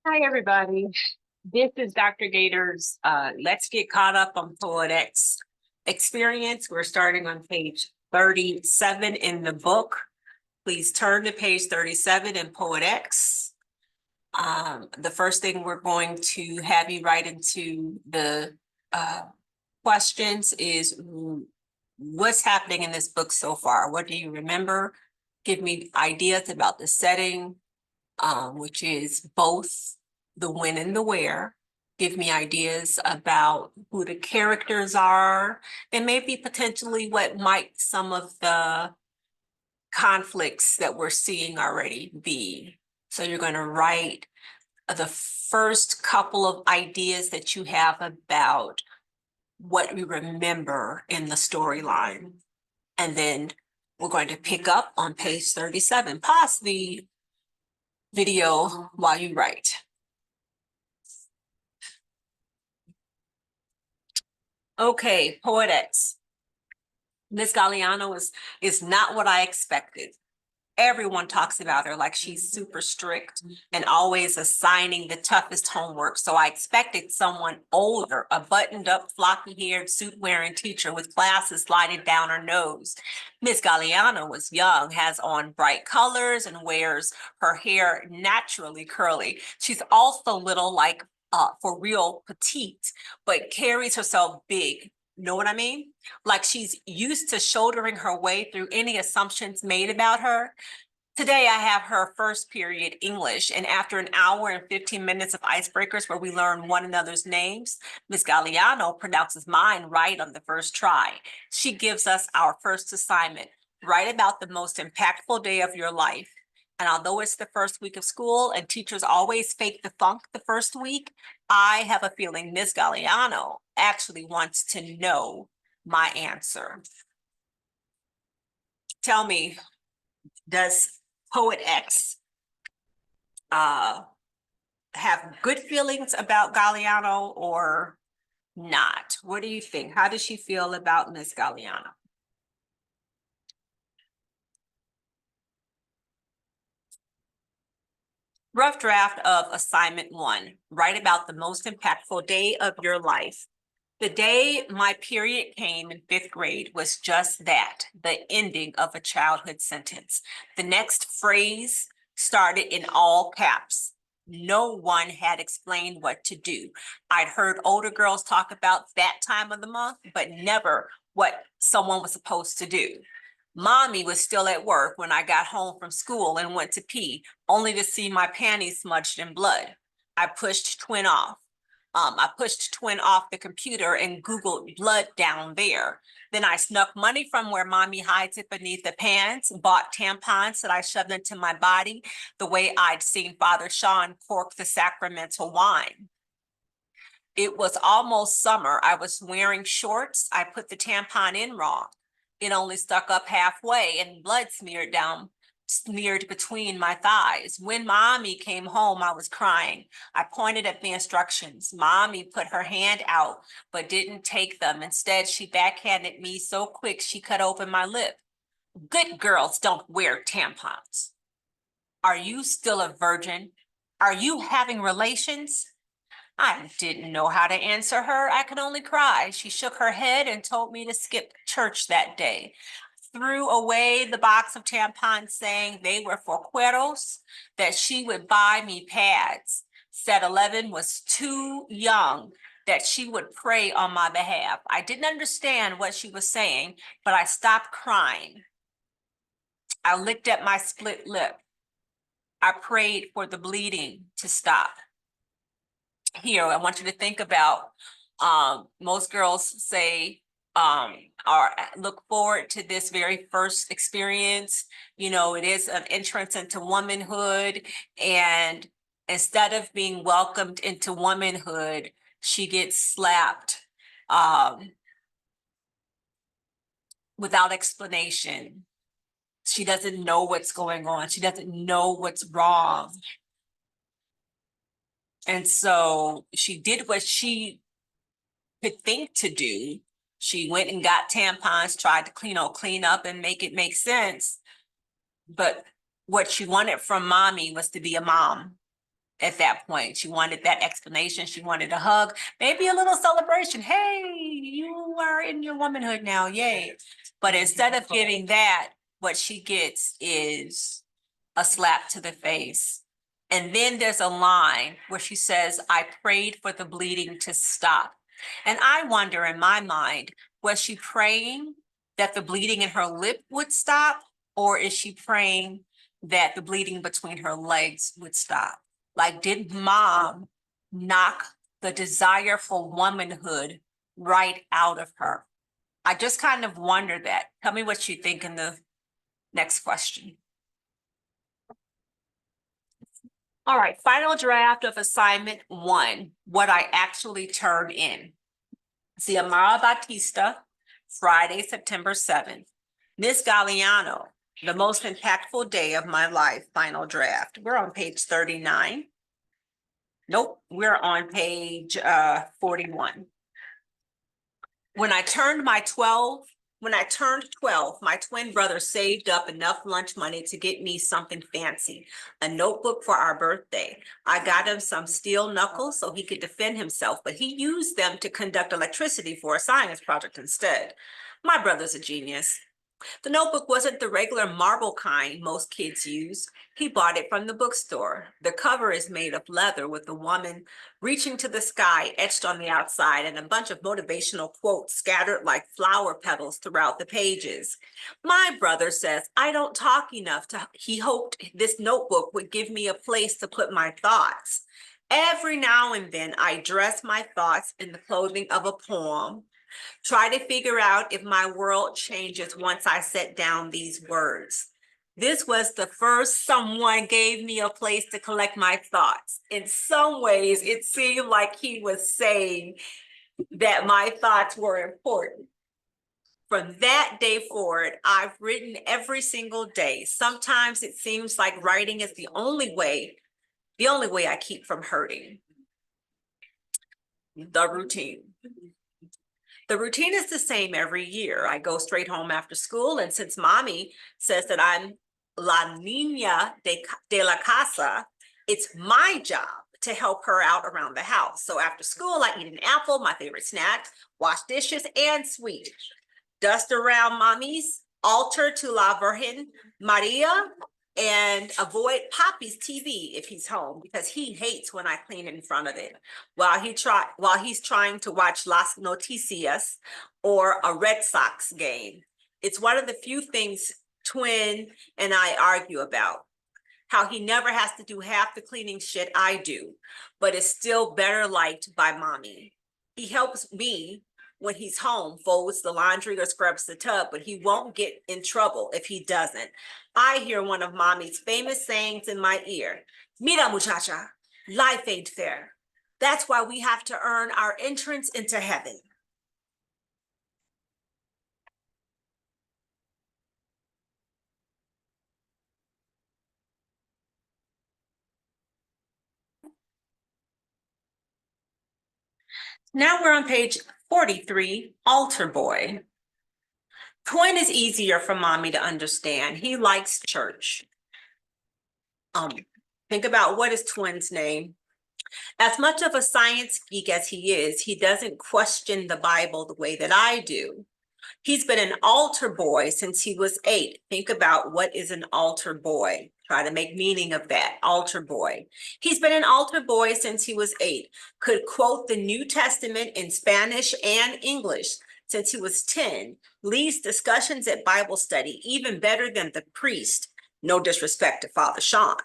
Hi, everybody. This is Dr. Gator's Let's Get Caught Up on Poetex experience. We're starting on page 37 in the book. Please turn to page 37 in Poetex. The first thing we're going to have you write into the questions is what's happening in this book so far? What do you remember? Give me ideas about the setting, which is both the when and the where. Give me ideas about who the characters are, and maybe potentially what might some of the conflicts that we're seeing already be. So you're going to write the first couple of ideas that you have about what we remember in the storyline. And then we're going to pick up on page 37. Pause the video while you write. Okay, Poetex. Miss Galliano is not what I expected. Everyone talks about her like she's super strict and always assigning the toughest homework. So I expected someone older, a buttoned up, floppy haired, suit wearing teacher with glasses sliding down her nose. Miss Galliano was young, has on bright colors, and wears her hair naturally curly. She's also little, like for real petite, but carries herself big. Know what I mean? Like she's used to shouldering her way through any assumptions made about her. Today, I have her first period English, and after an hour and 15 minutes of icebreakers where we learn one another's names, Miss Galliano pronounces mine right on the first try. She gives us our first assignment, write about the most impactful day of your life. And although it's the first week of school and teachers always fake the funk the first week, I have a feeling Miss Galliano actually wants to know my answer. Tell me, does Poetex have good feelings about Galliano or not? What do you think? How does she feel about Miss Galliano? Rough draft of assignment 1. Write about the most impactful day of your life. The day my period came in 5th grade was just that, the ending of a childhood sentence. The next phrase started in all caps. No one had explained what to do. I'd heard older girls talk about that time of the month, but never what someone was supposed to do. Mommy was still at work when I got home from school and went to pee, only to see my panties smudged in blood. I pushed twin off. I pushed twin off the computer and Googled blood down there. Then I snuck money from where mommy hides it beneath the pants, bought tampons that I shoved into my body the way I'd seen Father Sean cork the sacramental wine. It was almost summer. I was wearing shorts. I put the tampon in wrong. It only stuck up halfway and blood smeared between my thighs. When mommy came home, I was crying. I pointed at the instructions. Mommy put her hand out, but didn't take them. Instead, she backhanded me so quick she cut open my lip. Good girls don't wear tampons. Are you still a virgin? Are you having relations? I didn't know how to answer her. I could only cry. She shook her head and told me to skip church that day. Threw away the box of tampons, saying they were for cueros, that she would buy me pads. Said 11 was too young, that she would pray on my behalf. I didn't understand what she was saying, but I stopped crying. I licked at my split lip. I prayed for the bleeding to stop. Here, I want you to think about, most girls say, or look forward to this very first experience. You know, it is an entrance into womanhood, and instead of being welcomed into womanhood, she gets slapped without explanation. She doesn't know what's going on. She doesn't know what's wrong. And so she did what she could think to do. She went and got tampons, tried to clean up and make it make sense. But what she wanted from mommy was to be a mom. At that point, she wanted that explanation. She wanted a hug, maybe a little celebration. Hey, you are in your womanhood now, yay. But instead of giving that, what she gets is a slap to the face. And then there's a line where she says, I prayed for the bleeding to stop. And I wonder in my mind, was she praying that the bleeding in her lip would stop? Or is she praying that the bleeding between her legs would stop? Like, did mom knock the desire for womanhood right out of her? I just kind of wonder that. Tell me what you think in the next question. All right, final draft of assignment 1, what I actually turned in. Xiomara Batista, Friday, September 7th. Miss Galliano, the most impactful day of my life, final draft. We're on page 39. Nope, we're on page 41. When I turned 12, my twin brother saved up enough lunch money to get me something fancy, a notebook for our birthday. I got him some steel knuckles so he could defend himself, but he used them to conduct electricity for a science project instead. My brother's a genius. The notebook wasn't the regular marble kind most kids use. He bought it from the bookstore. The cover is made of leather with a woman reaching to the sky etched on the outside and a bunch of motivational quotes scattered like flower petals throughout the pages. My brother says, I don't talk enough. He hoped this notebook would give me a place to put my thoughts. Every now and then I dress my thoughts in the clothing of a poem. Try to figure out if my world changes once I set down these words. This was the first someone gave me a place to collect my thoughts. In some ways, it seemed like he was saying that my thoughts were important. From that day forward, I've written every single day. Sometimes it seems like writing is the only way I keep from hurting. The routine. The routine is the same every year. I go straight home after school, and since mommy says that I'm la niña de la casa, it's my job to help her out around the house. So after school, I eat an apple, my favorite snack, wash dishes, and sweet. Dust around mommy's altar to La Virgen Maria, and avoid Poppy's TV if he's home, because he hates when I clean in front of it while he's trying to watch Las Noticias or a Red Sox game. It's one of the few things twin and I argue about. How he never has to do half the cleaning shit I do, but is still better liked by mommy. He helps me when he's home, folds the laundry or scrubs the tub, but he won't get in trouble if he doesn't. I hear one of mommy's famous sayings in my ear. Mira, muchacha, life ain't fair. That's why we have to earn our entrance into heaven. Now we're on page 43, Altar Boy. Twin is easier for mommy to understand. He likes church. Think about what is Twin's name. As much of a science geek as he is, he doesn't question the Bible the way that I do. He's been an altar boy since he was 8. Think about what is an altar boy. Try to make meaning of that, altar boy. He's been an altar boy since he was 8. Could quote the New Testament in Spanish and English since he was 10. Leads discussions at Bible study even better than the priest. No disrespect to Father Sean.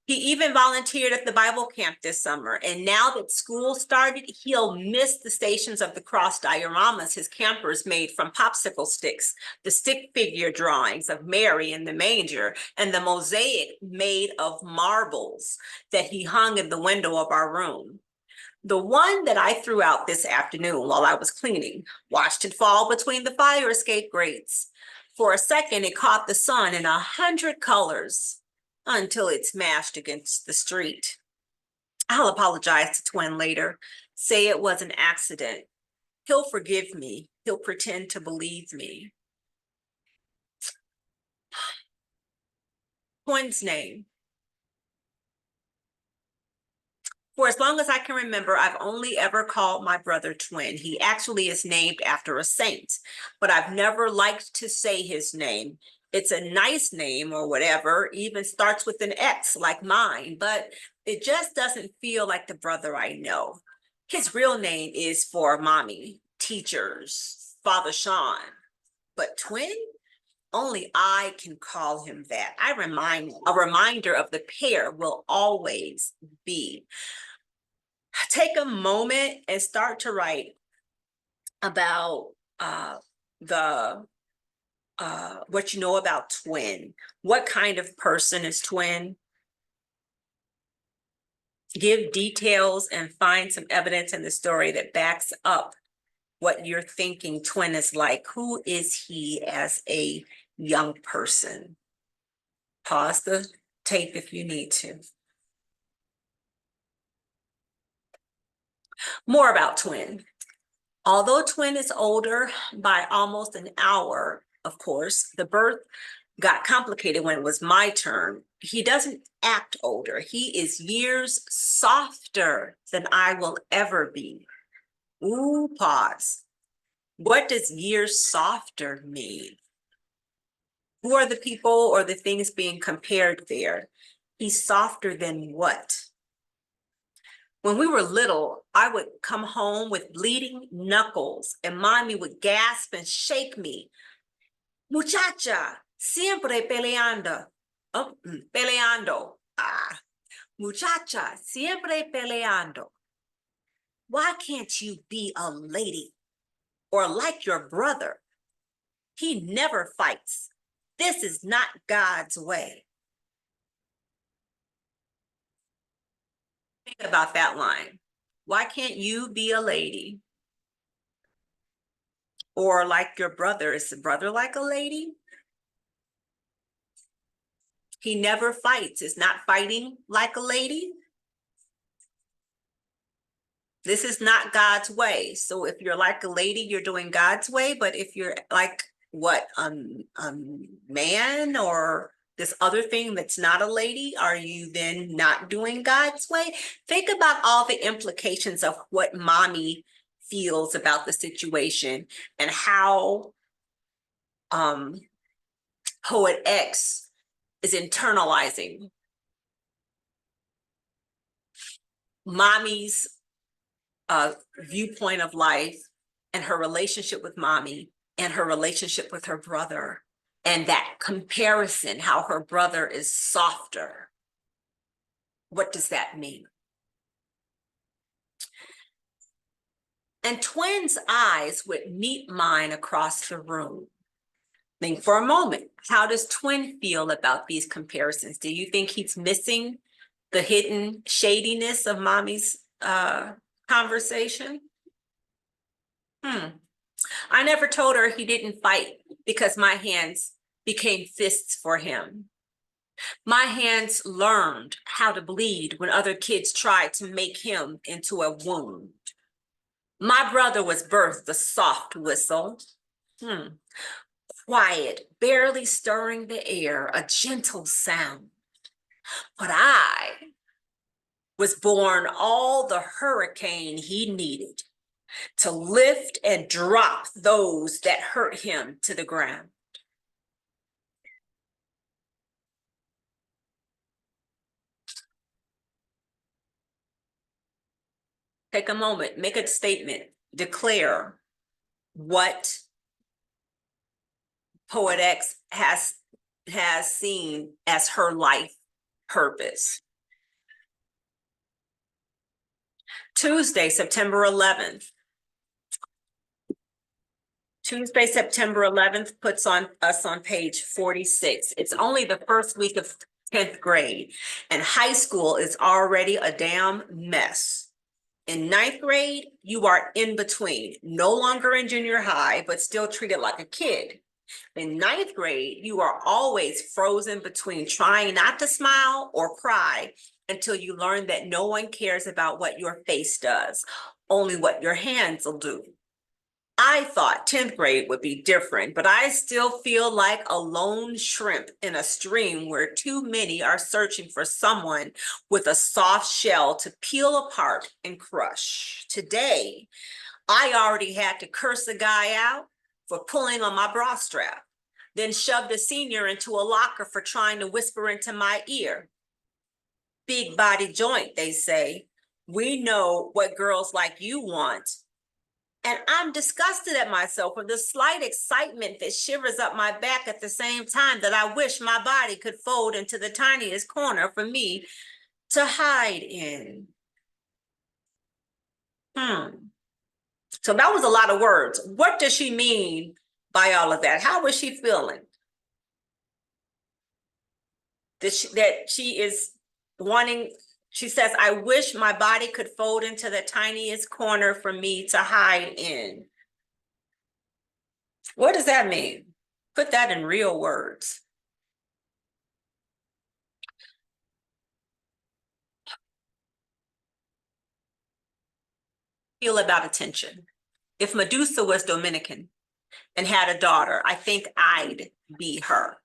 He even volunteered at the Bible camp this summer, and now that school started, he'll miss the Stations of the Cross dioramas his campers made from popsicle sticks, the stick figure drawings of Mary in the manger, and the mosaic made of marbles that he hung in the window of our room. The one that I threw out this afternoon while I was cleaning, watched it fall between the fire escape grates. For a second, it caught the sun in 100 colors. Until it smashed against the street. I'll apologize to Twin later, say it was an accident. He'll forgive me. He'll pretend to believe me. Twin's name. For as long as I can remember, I've only ever called my brother Twin. He actually is named after a saint, but I've never liked to say his name. It's a nice name or whatever, even starts with an X like mine, but it just doesn't feel like the brother I know. His real name is for mommy, teachers, Father Sean, but Twin? Only I can call him that. A reminder of the pair will always be. Take a moment and start to write about the what you know about Twin. What kind of person is Twin? Give details and find some evidence in the story that backs up what you're thinking Twin is like. Who is he as a young person? Pause the tape if you need to. More about Twin. Although Twin is older by almost an hour, of course, the birth got complicated when it was my turn. He doesn't act older. He is years softer than I will ever be. Ooh, pause. What does years softer mean? Who are the people or the things being compared there? He's softer than what? When we were little, I would come home with bleeding knuckles and mommy would gasp and shake me. Muchacha, siempre peleando. Oh, peleando. Muchacha, siempre peleando. Why can't you be a lady or like your brother? He never fights. This is not God's way. Think about that line. Why can't you be a lady? Or like your brother? Is the brother like a lady? He never fights. Is not fighting like a lady? This is not God's way. So if you're like a lady, you're doing God's way. But if you're like what, man or this other thing that's not a lady, are you then not doing God's way? Think about all the implications of what mommy feels about the situation and how Poet X is internalizing mommy's viewpoint of life and her relationship with mommy and her relationship with her brother, and that comparison, how her brother is softer. What does that mean? And Twin's eyes would meet mine across the room. Think for a moment, how does Twin feel about these comparisons? Do you think he's missing the hidden shadiness of mommy's conversation? I never told her he didn't fight because my hands became fists for him. My hands learned how to bleed when other kids tried to make him into a wound. My brother was birthed a soft whistle. Quiet, barely stirring the air, a gentle sound. But I was born all the hurricane he needed to lift and drop those that hurt him to the ground. Take a moment, make a statement, declare what Poet X has seen as her life purpose. Tuesday, September 11th. Tuesday, September 11th puts us on page 46. It's only the first week of 10th grade, and high school is already a damn mess. In 9th grade, you are in between, no longer in junior high, but still treated like a kid. In 9th grade, you are always frozen between trying not to smile or cry until you learn that no one cares about what your face does, only what your hands will do. I thought 10th grade would be different, but I still feel like a lone shrimp in a stream where too many are searching for someone with a soft shell to peel apart and crush. Today, I already had to curse a guy out for pulling on my bra strap, then shoved a senior into a locker for trying to whisper into my ear. Big body joint, they say. We know what girls like you want. And I'm disgusted at myself for the slight excitement that shivers up my back at the same time that I wish my body could fold into the tiniest corner for me to hide in. So that was a lot of words. What does she mean by all of that? How was she feeling? That she is wanting, she says, I wish my body could fold into the tiniest corner for me to hide in. What does that mean? Put that in real words. Feel about attention. If Medusa was Dominican and had a daughter, I think I'd be her.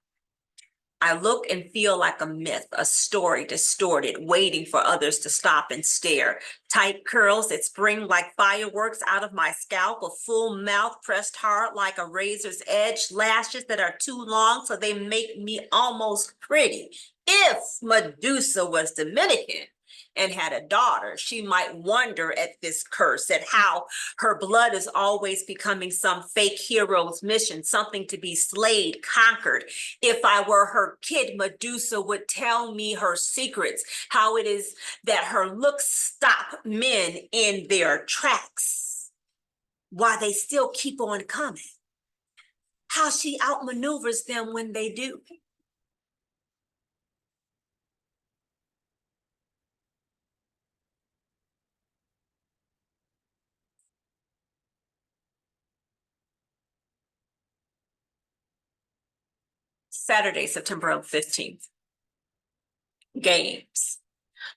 I look and feel like a myth, a story distorted, waiting for others to stop and stare. Tight curls that spring like fireworks out of my scalp, a full mouth pressed hard like a razor's edge, lashes that are too long so they make me almost pretty. If Medusa was Dominican and had a daughter, she might wonder at this curse, at how her blood is always becoming some fake hero's mission, something to be slayed, conquered. If I were her kid, Medusa would tell me her secrets, how it is that her looks stop men in their tracks, why they still keep on coming, how she outmaneuvers them when they do. Saturday, September 15th. Games.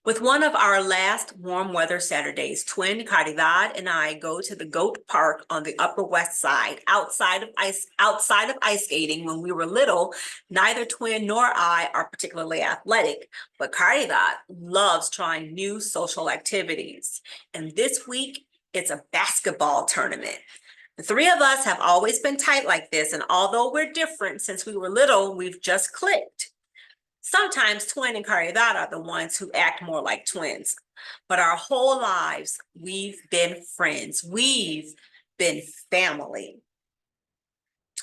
With one of our last warm weather Saturdays, twin Caridad and I go to the Goat Park on the Upper West Side, outside of ice skating. When we were little, neither twin nor I are particularly athletic, but Caridad loves trying new social activities. And this week, it's a basketball tournament. The three of us have always been tight like this, and although we're different since we were little, we've just clicked. Sometimes twin and Caridad are the ones who act more like twins, but our whole lives, we've been friends. We've been family.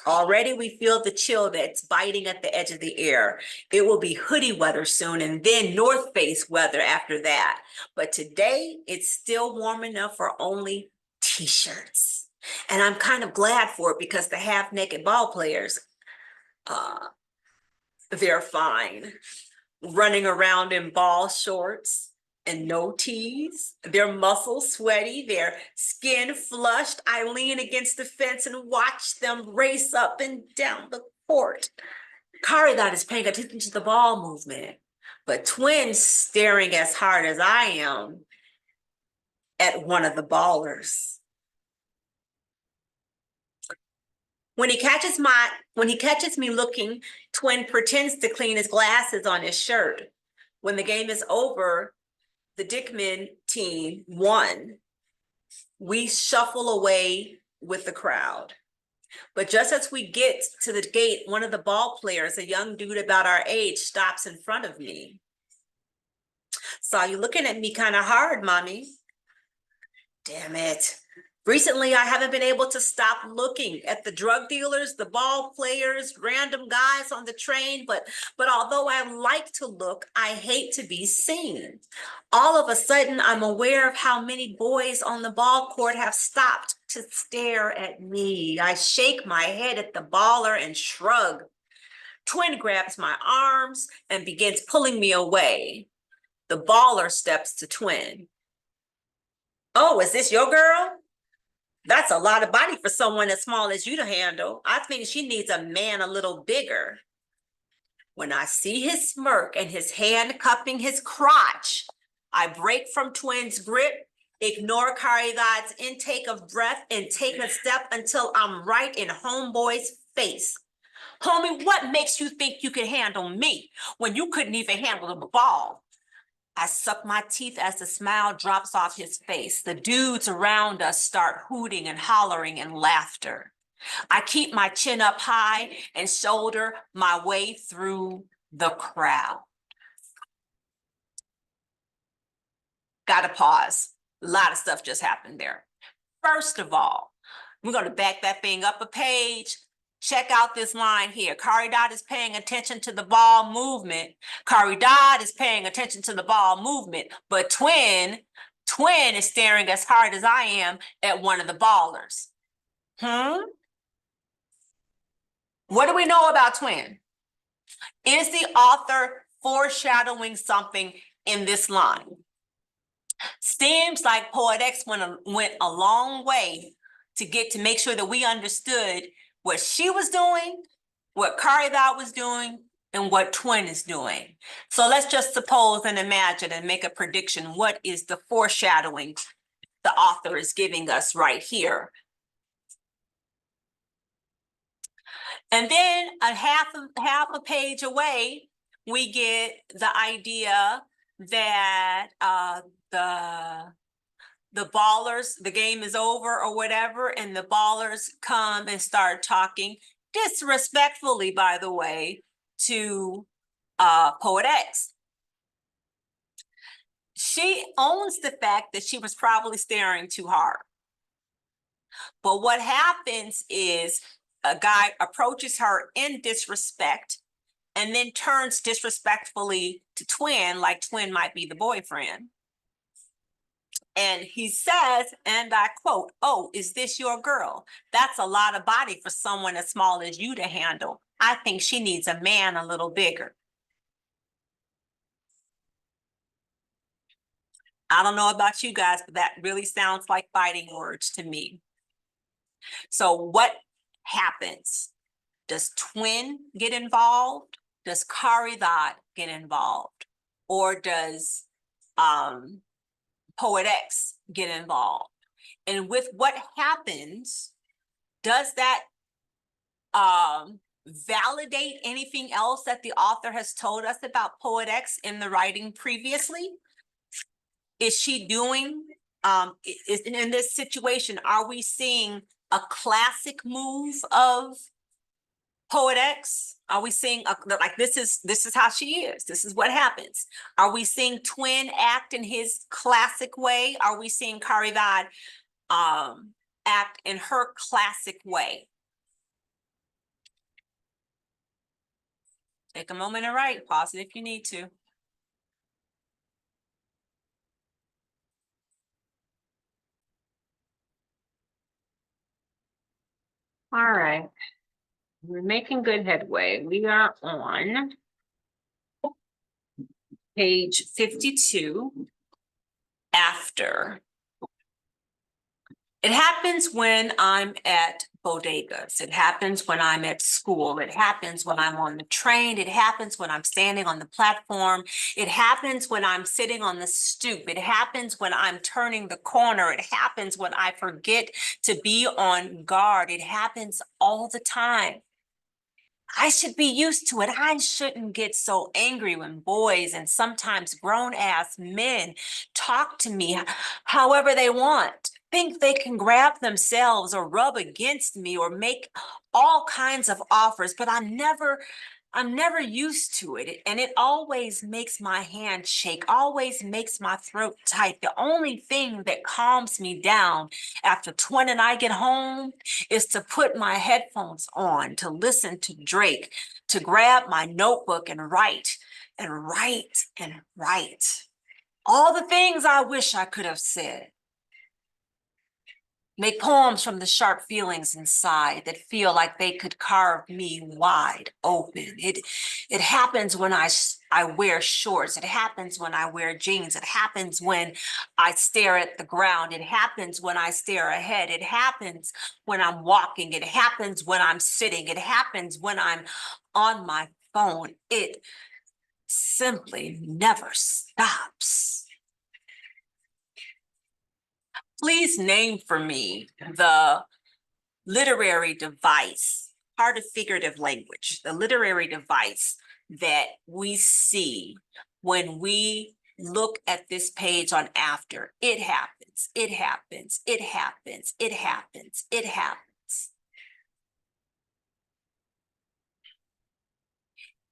Already we feel the chill that's biting at the edge of the air. It will be hoodie weather soon and then North Face weather after that. But today it's still warm enough for only t-shirts. And I'm kind of glad for it because the half-naked ball players, they're fine. Running around in ball shorts and no tees, their muscles sweaty, their skin flushed. I lean against the fence and watch them race up and down the court. Caridad is paying attention to the ball movement, but twins staring as hard as I am at one of the ballers. When he catches me looking, twin pretends to clean his glasses on his shirt. When the game is over, the Dickman team won. We shuffle away with the crowd. But just as we get to the gate, one of the ball players, a young dude about our age, stops in front of me. Saw you looking at me kind of hard, mommy. Damn it. Recently, I haven't been able to stop looking at the drug dealers, the ball players, random guys on the train, but although I like to look, I hate to be seen. All of a sudden, I'm aware of how many boys on the ball court have stopped to stare at me. I shake my head at the baller and shrug. Twin grabs my arms and begins pulling me away. The baller steps to Twin. Oh, is this your girl? That's a lot of body for someone as small as you to handle. I think she needs a man a little bigger. When I see his smirk and his hand cupping his crotch, I break from Twin's grip Ignore Kari God's intake of breath and take a step until I'm right in homeboy's face. Homie, what makes you think you can handle me when you couldn't even handle the ball? I suck my teeth as the smile drops off his face. The dudes around us start hooting and hollering in laughter. I keep my chin up high and shoulder my way through the crowd. Gotta pause. A lot of stuff just happened there. First of all, we're going to back that thing up a page. Check out this line here. Kari Dodd is paying attention to the ball movement. Kari Dodd is paying attention to the ball movement, but Twin is staring as hard as I am at one of the ballers. What do we know about Twin? Is the author foreshadowing something in this line? Seems like Poet X went a long way to make sure that we understood what she was doing, what Kari Dodd was doing, and what Twin is doing. So let's just suppose and imagine and make a prediction. What is the foreshadowing the author is giving us right here? And then a half a page away, we get the idea that the ballers, the game is over or whatever, and the ballers come and start talking disrespectfully, by the way, to Poet X. She owns the fact that she was probably staring too hard. But what happens is a guy approaches her in disrespect and then turns disrespectfully to Twin, like Twin might be the boyfriend. And he says, and I quote, "Oh, is this your girl? That's a lot of body for someone as small as you to handle. I think she needs a man a little bigger." I don't know about you guys, but that really sounds like fighting words to me. So what happens? Does Twin get involved? Does Kari Dodd get involved? Or does Poet X get involved? And with what happens, does that validate anything else that the author has told us about Poet X in the writing previously? Is she doing, is in this situation, are we seeing a classic move of Poet X? Are we seeing like this is how she is? This is what happens. Are we seeing Twin act in his classic way? Are we seeing Kari Dodd act in her classic way? Take a moment and write. Pause it if you need to. All right. We're making good headway. We are on page 52. After. It happens when I'm at bodegas. It happens when I'm at school. It happens when I'm on the train. It happens when I'm standing on the platform. It happens when I'm sitting on the stoop. It happens when I'm turning the corner. It happens when I forget to be on guard. It happens all the time. I should be used to it. I shouldn't get so angry when boys and sometimes grown-ass men talk to me however they want, think they can grab themselves or rub against me or make all kinds of offers, but I'm never used to it. And it always makes my hand shake, always makes my throat tight. The only thing that calms me down after Twin and I get home is to put my headphones on, to listen to Drake, to grab my notebook and write and write and write. All the things I wish I could have said. Make poems from the sharp feelings inside that feel like they could carve me wide open. It happens when I wear shorts. It happens when I wear jeans. It happens when I stare at the ground. It happens when I stare ahead. It happens when I'm walking. It happens when I'm sitting. It happens when I'm on my phone. It simply never stops. Please name for me the literary device, part of figurative language, the literary device that we see when we look at this page on after. It happens, it happens, it happens, it happens, it happens.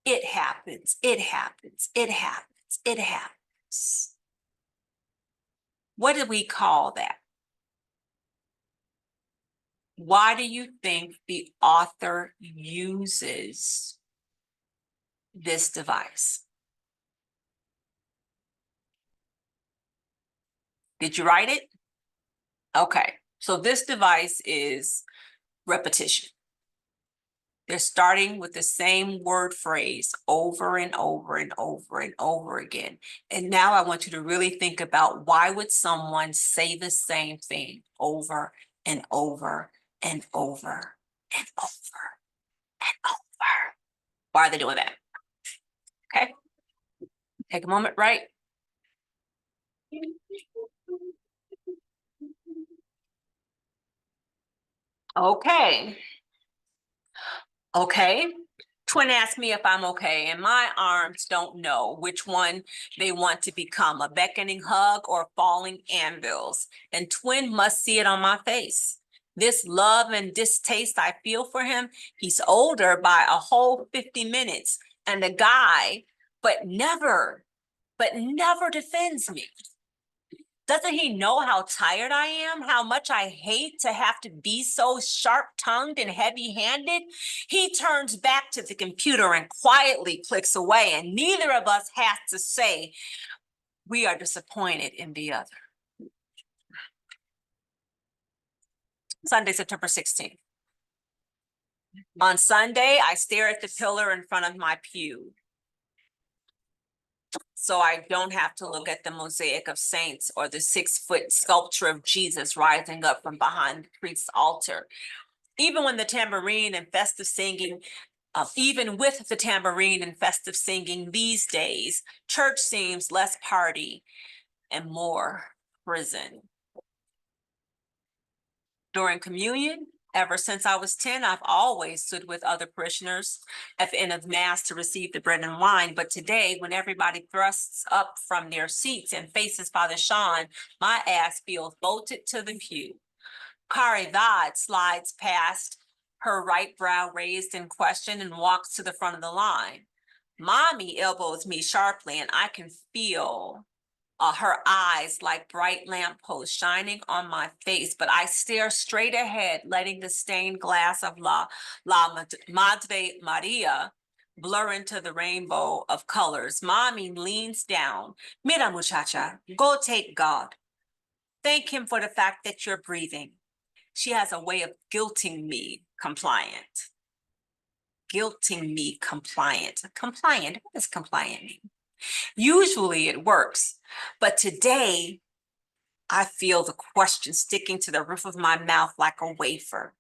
It happens, it happens, it happens, it happens. What do we call that? Why do you think the author uses this device? Did you write it? Okay, so this device is repetition. They're starting with the same word phrase over and over and over and over again. And now I want you to really think about, why would someone say the same thing over and over and over and over and over? Why are they doing that? Okay, take a moment, right? Okay. Okay. Twin asked me if I'm okay, and my arms don't know which one they want to become, a beckoning hug or falling anvils. And Twin must see it on my face. This love and distaste I feel for him, he's older by a whole 50 minutes, and a guy, but never defends me. Doesn't he know how tired I am? How much I hate to have to be so sharp-tongued and heavy-handed? He turns back to the computer and quietly clicks away, and neither of us has to say we are disappointed in the other. Sunday, September 16th. On Sunday, I stare at the pillar in front of my pew, so I don't have to look at the mosaic of saints or the 6-foot sculpture of Jesus rising up from behind the priest's altar. Even when the tambourine and festive singing, even with the tambourine and festive singing these days, church seems less party and more prison. During communion, ever since I was 10, I've always stood with other parishioners at the end of Mass to receive the bread and wine. But today, when everybody thrusts up from their seats and faces Father Sean, my ass feels bolted to the pew. Kari Vod slides past, her right brow raised in question, and walks to the front of the line. Mommy elbows me sharply, and I can feel her eyes like bright lampposts shining on my face, but I stare straight ahead, letting the stained glass of La Madre Maria blur into the rainbow of colors. Mommy leans down. Mira, muchacha, go take God. Thank him for the fact that you're breathing. She has a way of guilting me compliant. Guilting me compliant. Compliant, what does compliant mean? Usually it works, but today I feel the question sticking to the roof of my mouth like a wafer.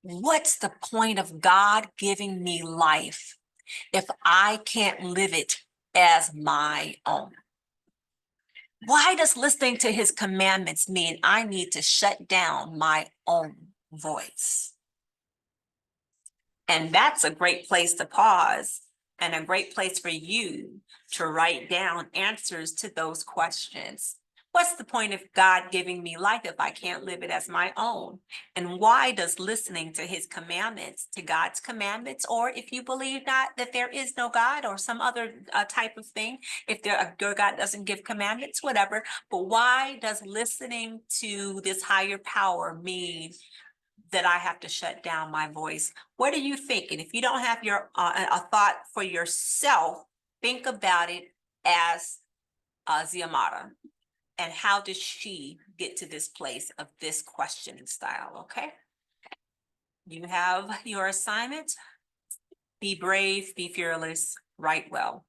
What's the point of God giving me life if I can't live it as my own? Why does listening to his commandments mean I need to shut down my own voice? And that's a great place to pause, and a great place for you to write down answers to those questions. What's the point of God giving me life if I can't live it as my own? And why does listening to his commandments, to God's commandments, or if you believe not that there is no God or some other type of thing, if your God doesn't give commandments, whatever, but why does listening to this higher power mean that I have to shut down my voice? What do you think? And if you don't have a thought for yourself, think about it as Ziamara. And how does she get to this place of this questioning style? Okay. You have your assignment. Be brave, be fearless, write well.